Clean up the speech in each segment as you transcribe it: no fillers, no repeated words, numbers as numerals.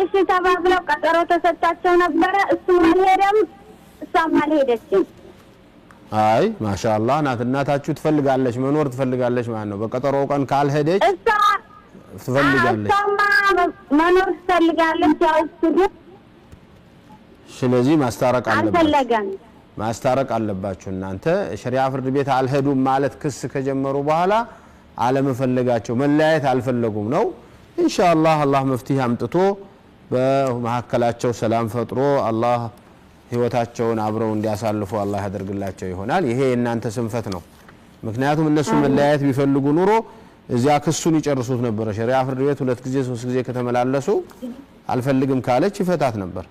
እሺ ተባብለው ቀጠሮ ተሰጣቸው ነበረ። እሱም አልሄደም፣ እሷም አልሄደችም። አይ ማሻአላህ እናታችሁ ትፈልጋለች መኖር ትፈልጋለች ማለት ነው። በቀጠሮው ቀን ካልሄደች እሷ ትፈልጋለች መኖር ትፈልጋለች። ያው እሱ ስለዚህ አልፈለገም። ማስታረቅ አለባችሁ እናንተ። ሸሪዓ ፍርድ ቤት አልሄዱም ማለት ክስ ከጀመሩ በኋላ አለመፈለጋቸው መለያየት አልፈለጉም ነው። ኢንሻአላህ አላህ መፍትሄ አምጥቶ በመሐከላቸው ሰላም ፈጥሮ አላህ ህይወታቸውን አብረው እንዲያሳልፉ አላህ ያደርግላቸው ይሆናል። ይሄ እናንተ ስንፈት ነው። ምክንያቱም እነሱ መለያየት ቢፈልጉ ኑሮ እዚያ ክሱን ይጨርሱት ነበር። ሸሪዓ ፍርድ ቤት 2 ጊዜ 3 ጊዜ ከተመላለሱ አልፈልግም ካለች ይፈታት ነበር።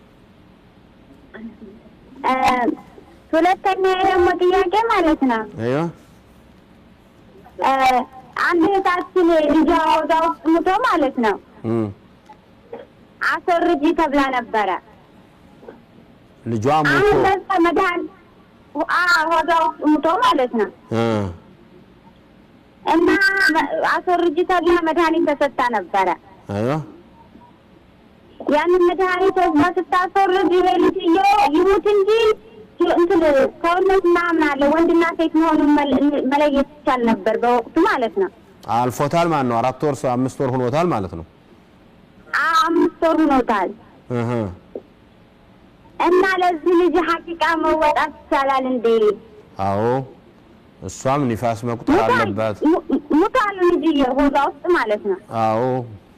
ሁለተኛ ደግሞ ጥያቄ ማለት ነው። አይዋ አንድ እህታችን ልጇ ወዳ ውስጥ ሙቶ ማለት ነው አስወርጂ ተብላ ነበረ። ልጇ ሙቶ መዳን ወዳ ውስጥ ሙቶ ማለት ነው እና አስወርጂ ተብላ መድኃኒት ተሰጣ ነበረ። አይዋ ያንን መድኃኒት ስታስወርጅ ልጅየው ይሙት እንጂ እንትን ከእውነት ምናምን አለ ወንድና ሴት መሆኑን መለየት ይቻል ነበር በወቅቱ ማለት ነው። አልፎታል ማለት ነው። 4 ወር 5 ወር ሆኖታል ማለት ነው። 5 ወር ሆኖታል እና ለዚህ ልጅ ሐቂቃ መወጣት ይቻላል እንዴ? አዎ እሷም ንፋስ መቁጠር አለባት። ሙታል ልጅየው ሆዷ ውስጥ ማለት ነው። አዎ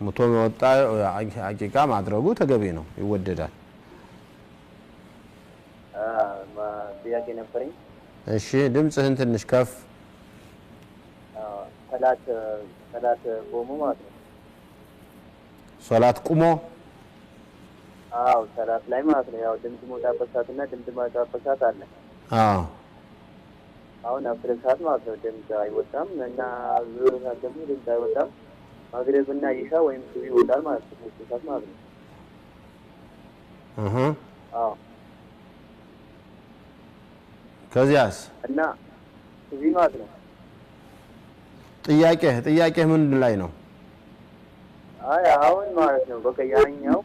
ሙቶ ወጣ ሐቂቃ ማድረጉ ተገቢ ነው፣ ይወደዳል። ጥያቄ ነበረኝ። እሺ ድምጽህን ትንሽ ከፍ። ሰላት ቆሞ ማለት ነው። ሶላት ቁሞ? አዎ ሰላት ላይ ማለት ነው። ያው ድምጽ መውጣበት ሰዓትና ድምጽ ማውጣበት ሰዓት አለ። አዎ አሁን አፍረ ሰዓት ማለት ነው ድምጽ አይወጣም እና ዙር ሰዓት ደግሞ ድምጽ አይወጣም። ማግሪብና ኢሻ ወይም ሱብሂ ይወጣል ማለት ነው። ሰዓት ማለት ነው። አዎ ከዚያስ እና እዚህ ማለት ነው። ጥያቄ ምን ላይ ነው? አይ አሁን ማለት ነው በቃ ያኛው